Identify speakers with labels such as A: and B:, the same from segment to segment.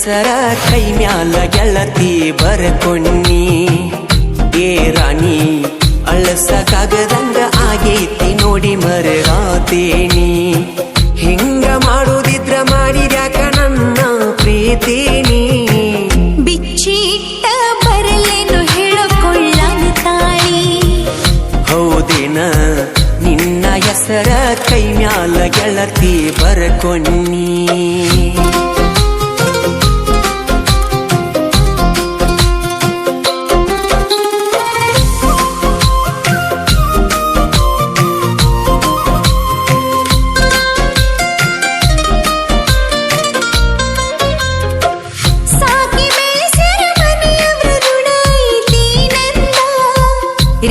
A: ಹೆಸರ ಕೈ ಮ್ಯಾಲ ಗೆಳತಿ ಬರ್ಕೊನ್ನಿ. ಏ ರಾಣಿ ಅಳಸಕ್ಕಾಗದಂಗ ಆಗೈತಿ ನೋಡಿ ಮರಗಾತೇನಿ. ಹಿಂಗ ಮಾಡುದಿದ್ರ ಮಾಡಿದ್ಯಾಕ ನನ್ನ ಪ್ರೀತಿನಿ.
B: ಬಿಚ್ಚಿಟ್ಟ ಬರಲೇನು ಹೇಳಿಕೊಳ್ಳನ ತಾಳಿ.
A: ಹೌದೇನ ನಿನ್ನ ಹೆಸರ ಕೈ ಮ್ಯಾಲ ಗೆಳತಿ ಬರ್ಕೊನ್ನಿ.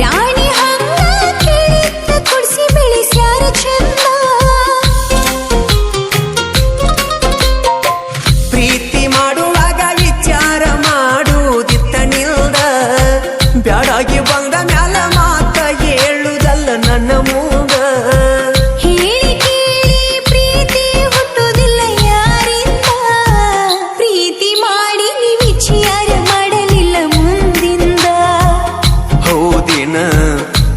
B: ರಾಣಿ ಹಂಗ ಕೇಳಿದ್ದ ಕುಡ್ಸಿ ಬೆಳೆಸ್ಯಾರ ಚಂದ.
A: ಪ್ರೀತಿ ಮಾಡುವಾಗ ವಿಚಾರ ಮಾಡುದಿತ್ತ ನಿಲ್ದ. ಬ್ಯಾಡಾಗಿ ಬಂದ ಮ್ಯಾಲ ಮಾತ ಹೇಳುದಲ್ಲ ನನ್ನ ಮೂಗ.
B: ಹೇಳಿ ಕೇಳಿ ಪ್ರೀತಿ ಹುಟ್ಟುದಿಲ್ಲ ಯಾರಿಂದ. ಪ್ರೀತಿ ಮಾಡಿ ನೀ ವಿಚಾರ ಮಾಡಲಿಲ್ಲ ಮುಂದಿಂದ.
A: ಹೌದೇನ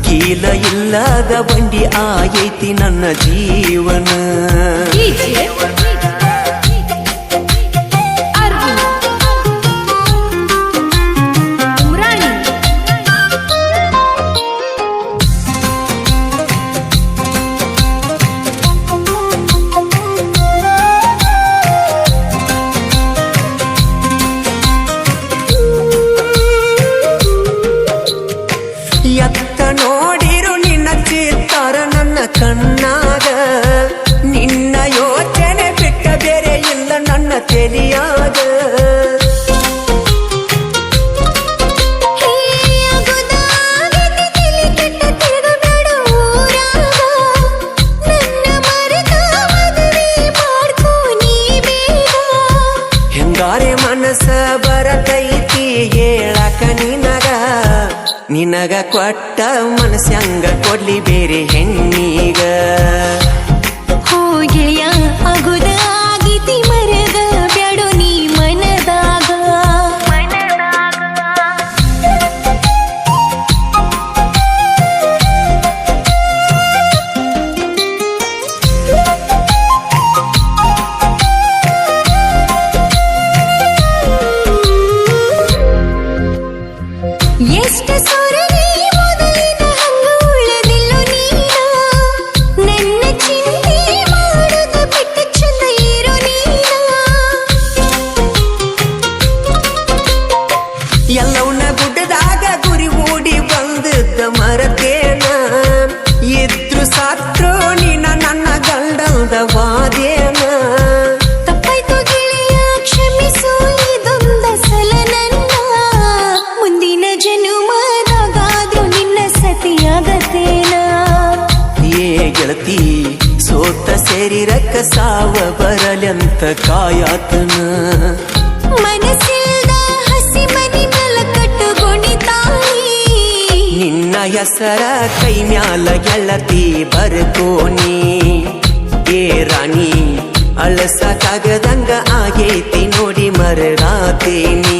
A: ಕೀಲ ಇಲ್ಲದ ಬಂಡಿ ಆಗೈತಿ ನನ್ನ ಜೀವನ. ಎತ್ತ ನೋಡಿರು ನಿನ್ನ ಚಿತ್ತಾರ ನನ್ನ ಕಣ್ಣಾಗ. ನಿನ್ನ ಯೋಚನೆ ಬಿಟ್ಟ ಬೇರೆ ಇಲ್ಲ ನನ್ನ ತೆಲಿಯಾಗ. ಹೆಂಗಾರೆ ಮನಸ್ಸ ಬರತೈತಿ ಹೇಳಕ ನಿನಗ ಕೊಟ್ಟ ಮನಸ್ಸಂಗ ಕೊಡ್ಲಿ ಬೇರೆ ಹೆಣ್ಣಿಗ.
B: ಹೋಗಿಳಿಯ ಆಗುದ ಆಗೀತಿ ಮರದ ಬ್ಯಾಡೋ ನೀ ಮನದಾಗ. ಎಷ್ಟ ಸೊರಗಿ ಮೊದಲಿನ ಹಂಗ ಉಳದಿಲ್ಲ ನೀನ. ನನ್ನ ಚಿಂತೆ ಮಾಡುದ ಬಿಟ್ಟು ಚಂದ ಇರೋ ನೀನ.
A: ಎಲ್ಲವನ್ನ ಗುಡ್ಡದಾಗ ಗುರಿ ಓಡಿ ಬಂದದ್ದ ಮರತೇನ. ಇದ್ರು ಸಾತ್ರು ನೀನ ನನ್ನ ಗಂಡಲ್ದ ವಾದೇನ.
B: ತಪ್ಪಾಯ್ತು ಗೆಳೆಯ ಕ್ಷಮಿಸು ಇದೊಂದ ಸಲ ನನ್ನ. ಮುಂದಿನ ಜನುಮದಾಗಾದ್ರೂ ನಿನ್ನ ಸತಿಯಾಗತೇನ.
A: ಏ ಗೆಳತಿ ಸೋತ ಶರೀರಕ್ಕ ಸಾವ ಬರಲಂತ ಕಾಯಾತನ.
B: ಮನಸ್ಸಿಲ್ದ ಹಸಿ ಮನಿ ಮೇಲ ಕಟ್ಟುಕೊಂಡಿದ್ದಾಯಿ.
A: ನಿನ್ನ ಹೆಸರ ಕೈ ಮ್ಯಾಲ ಗೆಳತಿ ಬರ್ಕೋನಿ. ಏ ರಾಣಿ ಅಳಸಕ್ಕಾಗದಂಗ ಆಗೈತಿ ನೋಡಿ ಮರಗಾತೇನಿ.